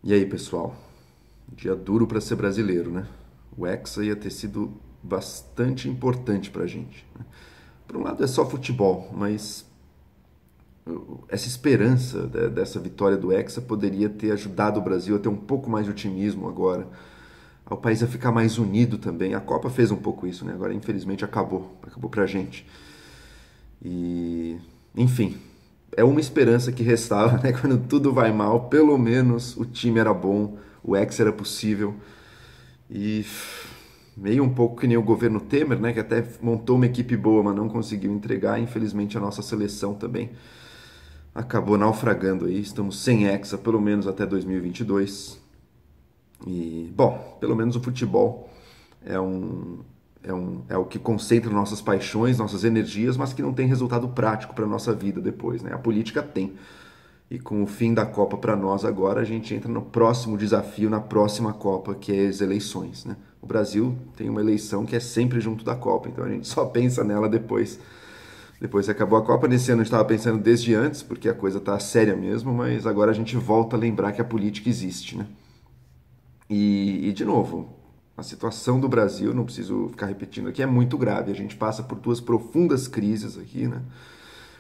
E aí, pessoal? Dia duro para ser brasileiro, né? O Hexa ia ter sido bastante importante pra gente, né? Por um lado é só futebol, mas essa esperança dessa vitória do Hexa poderia ter ajudado o Brasil a ter um pouco mais de otimismo agora, ao país a ficar mais unido também. A Copa fez um pouco isso, né? Agora infelizmente acabou pra gente. E, enfim, é uma esperança que restava, né? Quando tudo vai mal, pelo menos o time era bom, o Hexa era possível. E meio um pouco que nem o governo Temer, né, que até montou uma equipe boa, mas não conseguiu entregar. Infelizmente a nossa seleção também acabou naufragando aí. Estamos sem hexa pelo menos até 2022. E, bom, pelo menos o futebol é é o que concentra nossas paixões, nossas energias, mas que não tem resultado prático para nossa vida depois, né? A política tem. E com o fim da Copa para nós agora, a gente entra no próximo desafio, na próxima Copa, que é as eleições, né? O Brasil tem uma eleição que é sempre junto da Copa, então a gente só pensa nela depois que acabou a Copa. Nesse ano a gente estava pensando desde antes, porque a coisa está séria mesmo, mas agora a gente volta a lembrar que a política existe, né? De novo, a situação do Brasil, não preciso ficar repetindo aqui, é muito grave. A gente passa por duas profundas crises aqui, né?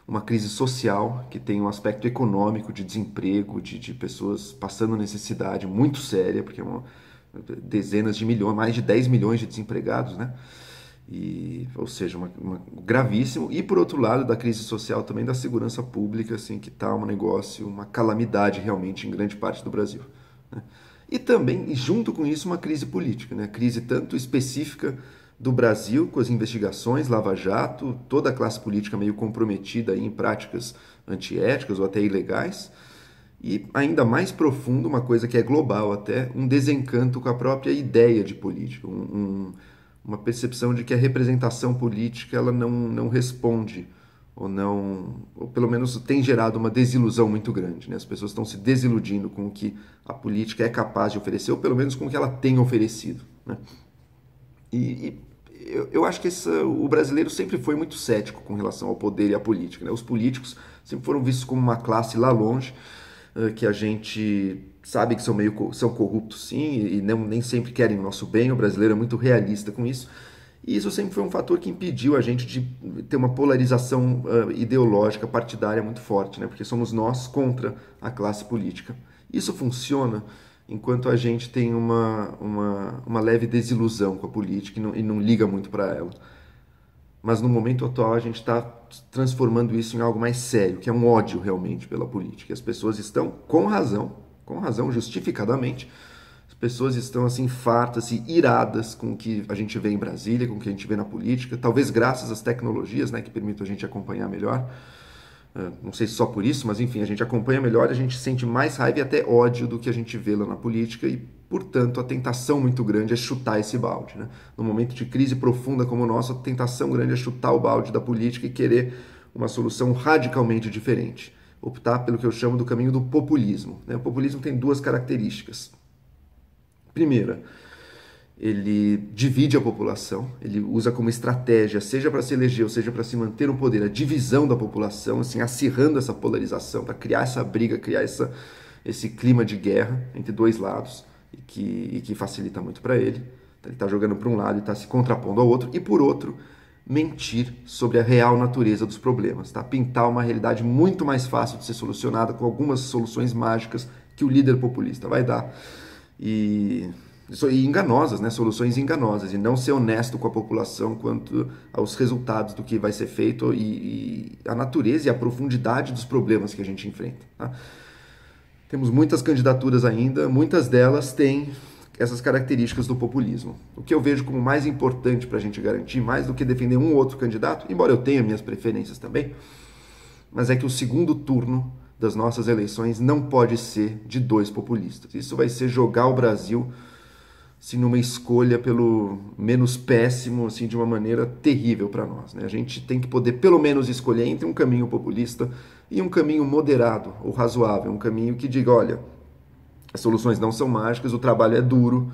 Uma crise social que tem um aspecto econômico, de desemprego, de pessoas passando necessidade muito séria, porque dezenas de milhões, mais de 10 milhões de desempregados, né? Ou seja, gravíssimo. E por outro lado, da crise social também da segurança pública, assim, que está um negócio, uma calamidade realmente em grande parte do Brasil, né? E também, junto com isso, uma crise política, né? Crise tanto específica do Brasil, com as investigações, Lava Jato, toda a classe política meio comprometida aí em práticas antiéticas ou até ilegais, e ainda mais profundo, uma coisa que é global até, um desencanto com a própria ideia de política, uma percepção de que a representação política ela não responde ou não, ou pelo menos tem gerado uma desilusão muito grande, né? As pessoas estão se desiludindo com o que a política é capaz de oferecer, ou pelo menos com o que ela tem oferecido, né? Eu acho que o brasileiro sempre foi muito cético com relação ao poder e à política, né? Os políticos sempre foram vistos como uma classe lá longe, que a gente sabe que são corruptos sim, e nem sempre querem o nosso bem. O brasileiro é muito realista com isso. E isso sempre foi um fator que impediu a gente de ter uma polarização ideológica partidária muito forte, né? Porque somos nós contra a classe política. Isso funciona enquanto a gente tem uma leve desilusão com a política e não liga muito para ela. Mas no momento atual a gente está transformando isso em algo mais sério, que é um ódio realmente pela política. As pessoas estão, com razão, justificadamente, as pessoas estão assim fartas e iradas com o que a gente vê em Brasília, com o que a gente vê na política, talvez graças às tecnologias, né, que permitem a gente acompanhar melhor. Não sei se só por isso, mas enfim, a gente acompanha melhor, a gente sente mais raiva e até ódio do que a gente vê lá na política e, portanto, a tentação muito grande é chutar esse balde, né? No momento de crise profunda como o nosso, a tentação grande é chutar o balde da política e querer uma solução radicalmente diferente. Optar pelo que eu chamo do caminho do populismo, né? O populismo tem duas características. Primeira, ele divide a população, ele usa como estratégia, seja para se eleger ou seja para se manter no poder, a divisão da população, assim, acirrando essa polarização, para criar essa briga, criar esse clima de guerra entre dois lados, e que facilita muito para ele. Então, ele está jogando para um lado e está se contrapondo ao outro, e por outro, mentir sobre a real natureza dos problemas, tá? Pintar uma realidade muito mais fácil de ser solucionada com algumas soluções mágicas que o líder populista vai dar. E enganosas, né? Soluções enganosas, e não ser honesto com a população quanto aos resultados do que vai ser feito e a natureza e a profundidade dos problemas que a gente enfrenta. Tá? Temos muitas candidaturas ainda, muitas delas têm essas características do populismo. O que eu vejo como mais importante para a gente garantir, mais do que defender um ou outro candidato, embora eu tenha minhas preferências também, mas é que o segundo turno das nossas eleições não pode ser de dois populistas. Isso vai ser jogar o Brasil assim, numa escolha pelo menos péssimo, assim, de uma maneira terrível para nós, né? A gente tem que poder pelo menos escolher entre um caminho populista e um caminho moderado ou razoável, um caminho que diga, olha, as soluções não são mágicas, o trabalho é duro,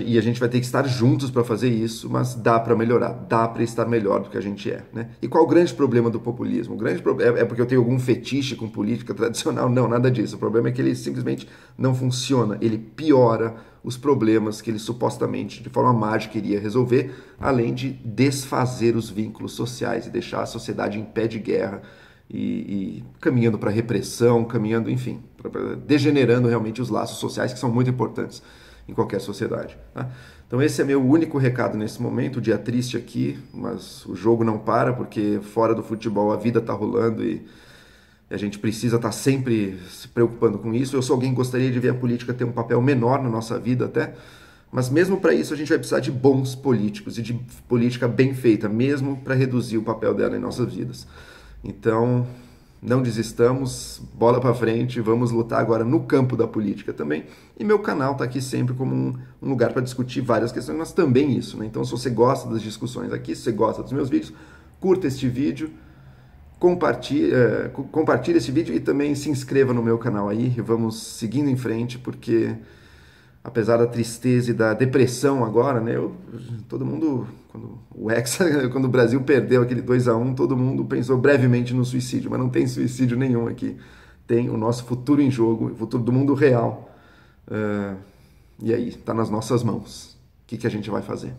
E a gente vai ter que estar juntos para fazer isso, mas dá para melhorar, dá para estar melhor do que a gente é, né? E qual o grande problema do populismo? O grande problema é porque eu tenho algum fetiche com política tradicional? Não, nada disso. O problema é que ele simplesmente não funciona, ele piora os problemas que ele supostamente, de forma mágica, iria resolver, além de desfazer os vínculos sociais e deixar a sociedade em pé de guerra e caminhando para repressão, caminhando, enfim, degenerando realmente os laços sociais que são muito importantes em qualquer sociedade. Tá? Então esse é meu único recado nesse momento, dia triste aqui, mas o jogo não para, porque fora do futebol a vida está rolando e a gente precisa estar sempre se preocupando com isso. Eu sou alguém que gostaria de ver a política ter um papel menor na nossa vida até, mas mesmo para isso a gente vai precisar de bons políticos e de política bem feita, mesmo para reduzir o papel dela em nossas vidas. Então, não desistamos, bola para frente, vamos lutar agora no campo da política também. E meu canal está aqui sempre como um lugar para discutir várias questões, mas também isso, né? Então, se você gosta das discussões aqui, se você gosta dos meus vídeos, curta este vídeo, compartilhe esse vídeo e também se inscreva no meu canal aí. E vamos seguindo em frente, porque apesar da tristeza e da depressão agora, né? Todo mundo, quando o Brasil perdeu aquele 2-1, todo mundo pensou brevemente no suicídio, mas não tem suicídio nenhum aqui. Tem o nosso futuro em jogo, o futuro do mundo real. E aí, está nas nossas mãos. O que a gente vai fazer?